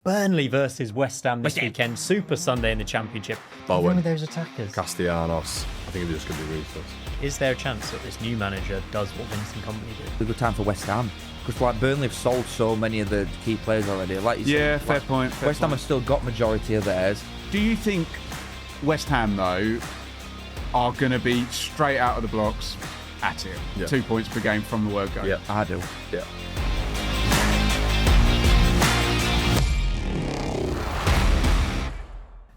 Burnley versus West Ham this weekend. Super Sunday in the Championship. Bowen. With those attackers. Castellanos. I think they're just going to be ruthless. Is there a chance that this new manager does what Vincent Kompany did? It's a good time for West Ham. Because Burnley have sold so many of the key players already. Like you said, fair point. West Ham have still got majority of theirs. Do you think West Ham, though, are going to be straight out of the blocks at it? Yeah. 2 points per game from the word go. Yeah. I do. Yeah.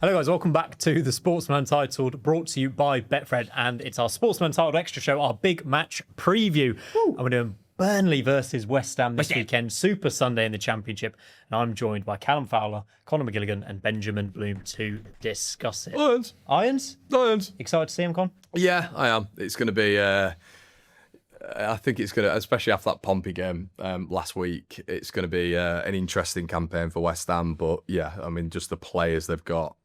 Hello guys, welcome back to the Sportsman Untitled, brought to you by Betfred, and it's our Sportsman Untitled Extra show, our big match preview. And we're doing Burnley versus West Ham this weekend, Super Sunday in the Championship, and I'm joined by Callum Fowler, Conor McGilligan and Benjamin Bloom to discuss it. Lions. Excited to see him, Con? Yeah, I am. It's going to be... I think it's going to, especially after that Pompey game last week, it's going to be an interesting campaign for West Ham. But yeah, I mean, just the players they've got.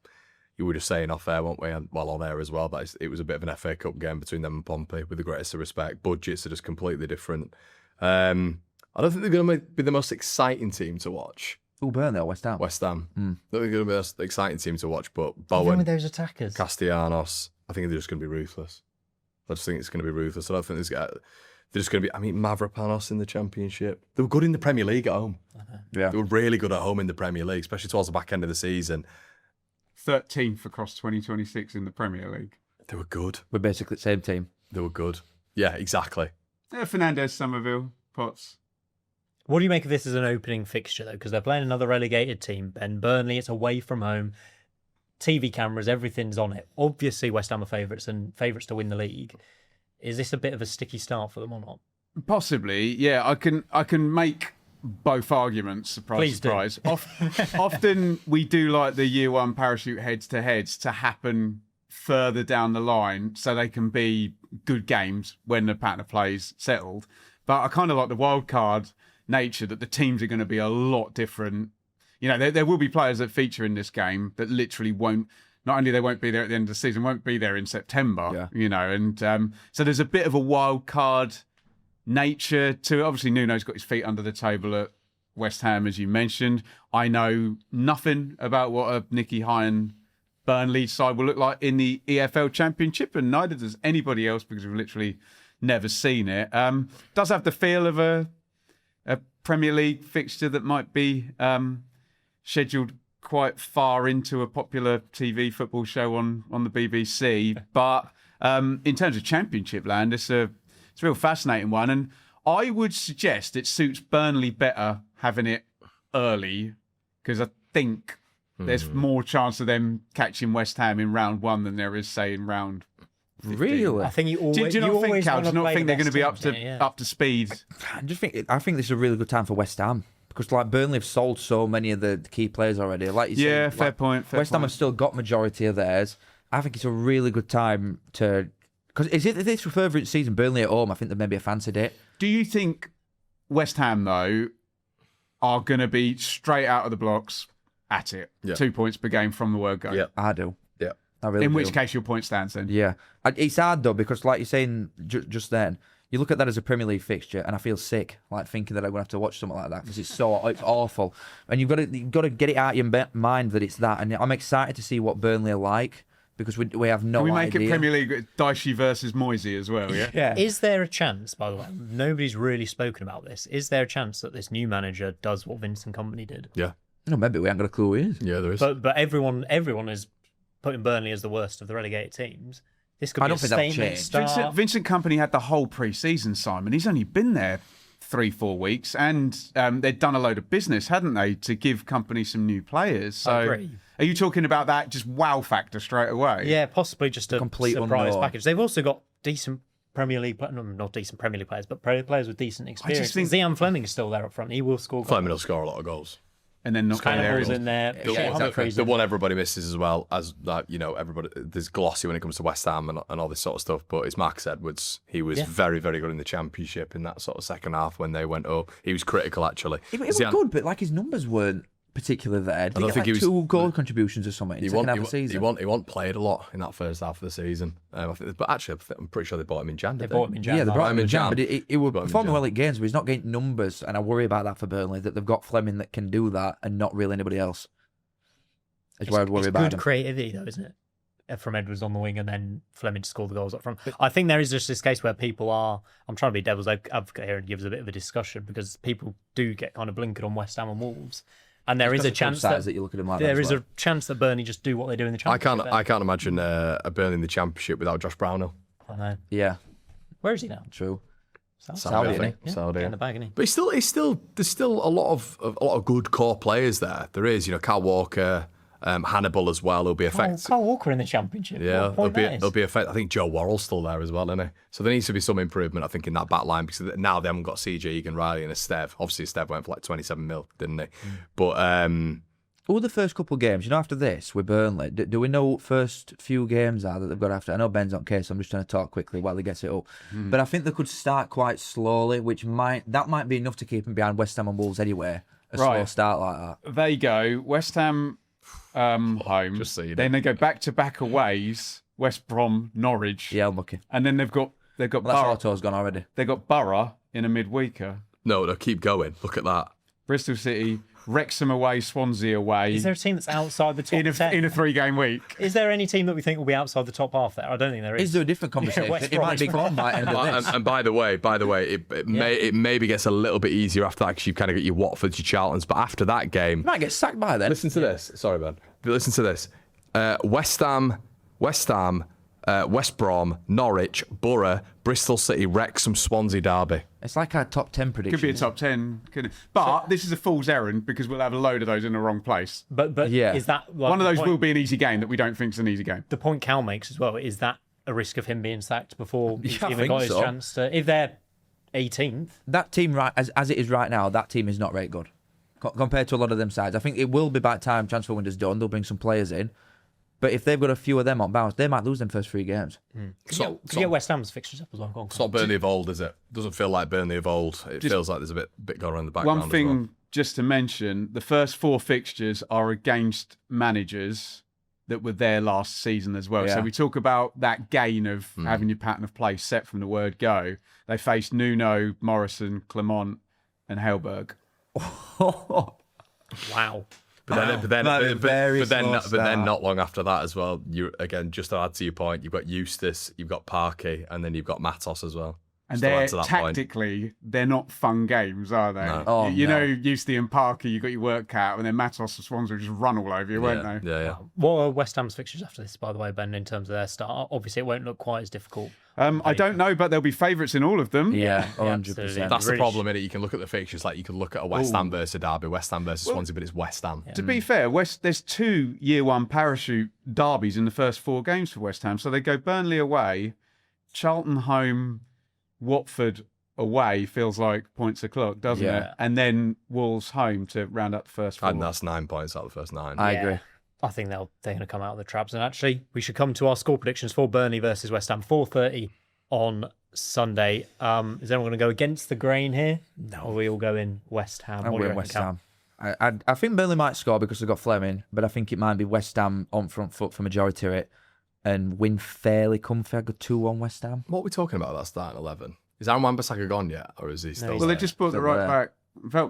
You were just saying off air, weren't we? And well, on air as well. That it was a bit of an FA Cup game between them and Pompey, with the greatest of respect. Budgets are just completely different. I don't think they're going to be the most exciting team to watch. Oh, Burnley or West Ham? West Ham. I don't think they're going to be the most exciting team to watch, but Even Bowen, with those attackers. Castellanos, I think they're just going to be ruthless. I just think it's going to be ruthless. I don't think they're just going to be... I mean, Mavropanos in the Championship. They were good in the Premier League at home. Yeah. They were really good at home in the Premier League, especially towards the back end of the season. 13th across 2026 in the Premier League. They were good. We're basically the same team. They were good. Yeah, exactly. Fernandez, Somerville, Potts. What do you make of this as an opening fixture, though? Because they're playing another relegated team, Ben. Burnley, it's away from home. TV cameras, everything's on it. Obviously, West Ham are favourites and favourites to win the league. Is this a bit of a sticky start for them or not? Possibly, yeah. I can make both arguments. Please do. Surprise. Often we do like the year one parachute heads to happen further down the line, so they can be good games when the pattern of play's settled. But I kind of like the wild card nature that the teams are going to be a lot different. You know, there will be players that feature in this game that literally won't. Not only they won't be there at the end of the season, won't be there in September. Yeah. You know, and so there's a bit of a wild card nature to it. Obviously, Nuno's got his feet under the table at West Ham, as you mentioned. I know nothing about what a Nicky Hine Burnley side will look like in the EFL Championship, and neither does anybody else because we've literally never seen it. Does have the feel of a Premier League fixture that might be scheduled quite far into a popular TV football show on the BBC. But in terms of Championship land, it's a real fascinating one. And I would suggest it suits Burnley better having it early, because I think there's more chance of them catching West Ham in round one than there is, say, in round 15. Really? I think you always... Do you not think, Cal? Do you not play think the they're going to best be teams? up to speed? I think this is a really good time for West Ham. Because Burnley have sold so many of the key players already. Like you said, Yeah, fair point. West Ham have still got majority of theirs. I think it's a really good time to... Because if this were further into season, Burnley at home, I think they maybe have fancied it. Do you think West Ham, though, are going to be straight out of the blocks at it? Yeah. 2 points per game from the word go? Yeah. I do. Yeah. I really In do. which case your point stands then? Yeah. It's hard, though, because like you're saying just then, you look at that as a Premier League fixture, and I feel sick, like thinking that I'm going to have to watch something like that, because it's awful. And you've got to get it out of your mind that it's that. And I'm excited to see what Burnley are like, because we have no idea. Can we make it Premier League Dicey versus Moisey as well, yeah? Yeah. Is there a chance, by the way, nobody's really spoken about this, is there a chance that this new manager does what Vincent Kompany did? Yeah. No, maybe we haven't got a clue who he is. Yeah, there is. But everyone is putting Burnley as the worst of the relegated teams. This could I be don't a think that'll statement change. start. Vincent Kompany had the whole pre-season, Simon. He's only been there 3-4 weeks, and they'd done a load of business, hadn't they, to give Kompany some new players. So I agree. Are you talking about that just wow factor straight away? Yeah, possibly just a Complete surprise unknown. package. They've also got decent Premier League, not decent Premier League players, but players with decent experience. think- Zian Fleming's still there up front. He will score goals. Fleming will score a lot of goals. And then not Hannibal's in there. The, Yeah, one, exactly. the one everybody misses as well, as that, you know, everybody, there's glossy when it comes to West Ham and all this sort of stuff, but it's Marcus Edwards. He was very, very good in the Championship in that sort of second half when they went up. He was critical, actually. It was good, but like his numbers weren't particularly there. Did don't he think get he like was- 2 goal contributions or something in the second half of the season? He wasn't played a lot in that first half of the season. I think, but actually, I'm pretty sure they bought him in Jan. They bought him in Jan. Yeah, they brought him in Jan, Jan. but he was Brought him in performing Jan. well at games, but he's not getting numbers, and I worry about that for Burnley, that they've got Fleming that can do that and not really anybody else. That's where I'd worry about It's him. good creativity, though, isn't it? From Edwards on the wing and then Fleming to score the goals up front. I think there is just this case where people are. I'm trying to be devil's advocate here and give us a bit of a discussion because people do get kind of blinkered on West Ham and Wolves, and there is a chance that you look at him like there that is a chance that Burnley just do what they do in the Championship. I can't imagine a Burnley in the Championship without Josh Brownhill. I know. Yeah, Where is he now? true. Saudi, I think. Yeah, Saudi. in the bag, isn't he? But there's still a lot of good core players there. There is, Kyle Walker, Hannibal as well. Who'll be effective. Kyle Walker in the Championship. Yeah, What a point that is. it'll be effective. I think Joe Worrell's still there as well, isn't he? So there needs to be some improvement, I think, in that back line because now they haven't got CJ Egan Riley and Esteve. Obviously, Esteve went for like 27 mil, didn't he? But All the first couple of games, after this with Burnley, do we know what first few games are that they've got after? I know Ben's on case, so I'm just trying to talk quickly while he gets it up. But I think they could start quite slowly, which might be enough to keep them behind West Ham and Wolves anyway. A slow start like that. There you go. West Ham home. Just so you know. Then they go back-to-back aways. West Brom, Norwich. Yeah, unlucky. And then they've got Well, that's Borough. Auto's gone already. They got Borough in a midweeker. no, keep going. Look at that. Bristol City, Wrexham away, Swansea away. Is there a team that's outside the top in a 10? 3-game week? Is there any team that we think will be outside the top half there? I don't think there is. Is there a different conversation? West It Brom. might be gone by end of this. And by the way, it maybe gets a little bit easier after that because you've kind of got your Watfords, your Charltons. But after that game, Might get sacked by then. listen to this. Sorry, Ben. But listen to this. West Ham, West Brom, Norwich, Borough, Bristol City, Wrexham, Swansea, Derby. It's like our top 10 prediction. Could be a top 10. But this is a fool's errand because we'll have a load of those in the wrong place. But Yeah. is that like, One of the those point, will be an easy game that we don't think is an easy game. the point Cal makes as well? Is that a risk of him being sacked before he's Yeah, I even think got his so. chance to? If they're 18th, That team, right as it is right now, that team is not very good compared to a lot of them sides. I think it will be by the time transfer window's done. They'll bring some players in. But if they've got a few of them on bounce, they might lose them first 3 games. could you get West Ham's fixtures up as well? Go on, It's not Burnley of old, is it? Doesn't feel like Burnley of old. It feels like there's a bit going on in the background. One thing as well. just to mention, the first 4 fixtures are against managers that were there last season as well. Yeah. So we talk about that gain of having your pattern of play set from the word go. They faced Nuno, Morrison, Clement and Hellberg. Wow. But then start. not long after that as well. You again, just to add to your point, you've got Eustace, you've got Parkey, and then you've got Matos as well. And Just to add they're to that point. tactically, they're not fun games, are they? No. Oh, you no. know, Eustace and Parker, you got your work cut, and then Matos and Swansea just run all over you, weren't they? Yeah. What are West Ham's fixtures after this, by the way, Ben, in terms of their start? Obviously, it won't look quite as difficult. I don't know, but there'll be favourites in all of them. Yeah, absolutely. 100%. That's the Really problem, innit? You can look at the fixtures like you could look at a West Ham versus Derby, West Ham versus Swansea, but it's West Ham. To be fair, there's 2 year 1 parachute derbies in the first 4 games for West Ham. So they go Burnley away, Charlton home, Watford away, feels like points o'clock, doesn't it? Yeah. And then Wolves home to round up the first 4. And that's 9 points out of the first 9. I Yeah. agree. I think they're going to come out of the traps. And actually, we should come to our score predictions for Burnley versus West Ham, 4:30 on Sunday. Is anyone going to go against the grain here? No. Or we all go in West Ham? I'm What do you going reckon, West Cal? Ham. I think Burnley might score because they've got Fleming, but I think it might be West Ham on front foot for majority of it and win fairly comfy. I got 2-1 West Ham. What are we talking about? That starting 11. Is Aaron Wan-Bissaka gone yet, or is he still? he's Well, they there? just brought the Still right there. back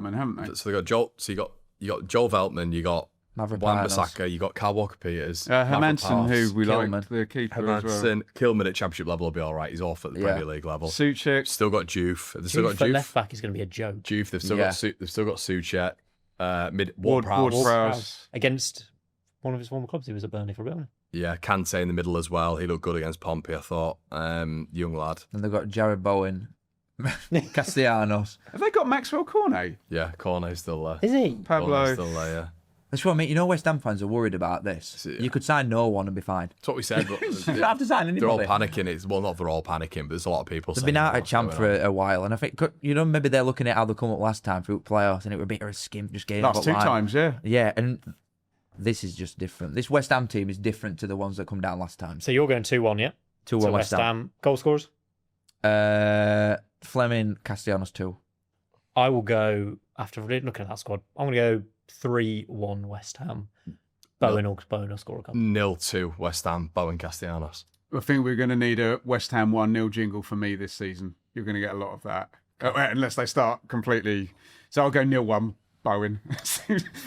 Veltman, haven't they? So they got Joel. So you got Joel Veltman. You got Mavropanos. Wan-Bissaka. You got Kyle Walker-Peters. Hermansen, who we Kilman. like, the keeper as well. Hermansen. Kilman at Championship level will be all right. He's off at the Yeah. Premier League level. Suchek, Still got Juve. They've still Juve got at Juve. left back is going to be a joke. Juve. They've still Yeah. got Suchek. Ward Ward-Prowse. Prowse. Against one of his former clubs, he was at Burnley for a bit, wasn't Yeah, Kante in the middle as well. He looked good against Pompey, I thought. Young lad. And they've got Jared Bowen, Castellanos. have they got Maxwell Cornet? Yeah, Cornet's still there. he? Is he? Pablo. Cornet's still there, yeah. That's what I mean. You know, West Ham fans are worried about this. Yeah. You could sign no one and be fine. That's what we said. But You don't have to sign they're all anybody. panicking. Not they're all panicking, but there's a lot of people They've saying been out what's at Champ going for on. a while, and I think, maybe they're looking at how they come up last time through playoffs, and it was a bit of a skim, just getting Last 2 times, yeah. Yeah, and this is just different. This West Ham team is different to the ones that come down last time. So you're going 2-1, yeah? 2-1 So West Ham. Goal scorers? Fleming, Castellanos 2. I will go, after looking at that squad, I'm going to go 3-1 West Ham. Bowen will score a couple. 0-2 West Ham, Bowen Castellanos. I think we're going to need a West Ham 1-0 jingle for me this season. You're going to get a lot of that. Unless they start completely. So I'll go 0-1 Bowen.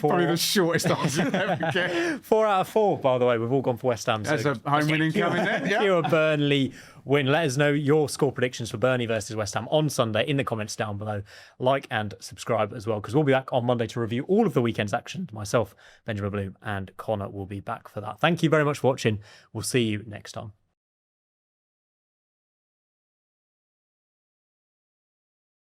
Probably the shortest answer you'll ever get. 4 out of 4, by the way. We've all gone for West Ham. That's a home winning coming there. Yeah. You're a Burnley win. Let us know your score predictions for Burnley versus West Ham on Sunday in the comments down below. Like and subscribe as well, because we'll be back on Monday to review all of the weekend's action. Myself, Benjamin Bloom, and Connor will be back for that. Thank you very much for watching. We'll see you next time.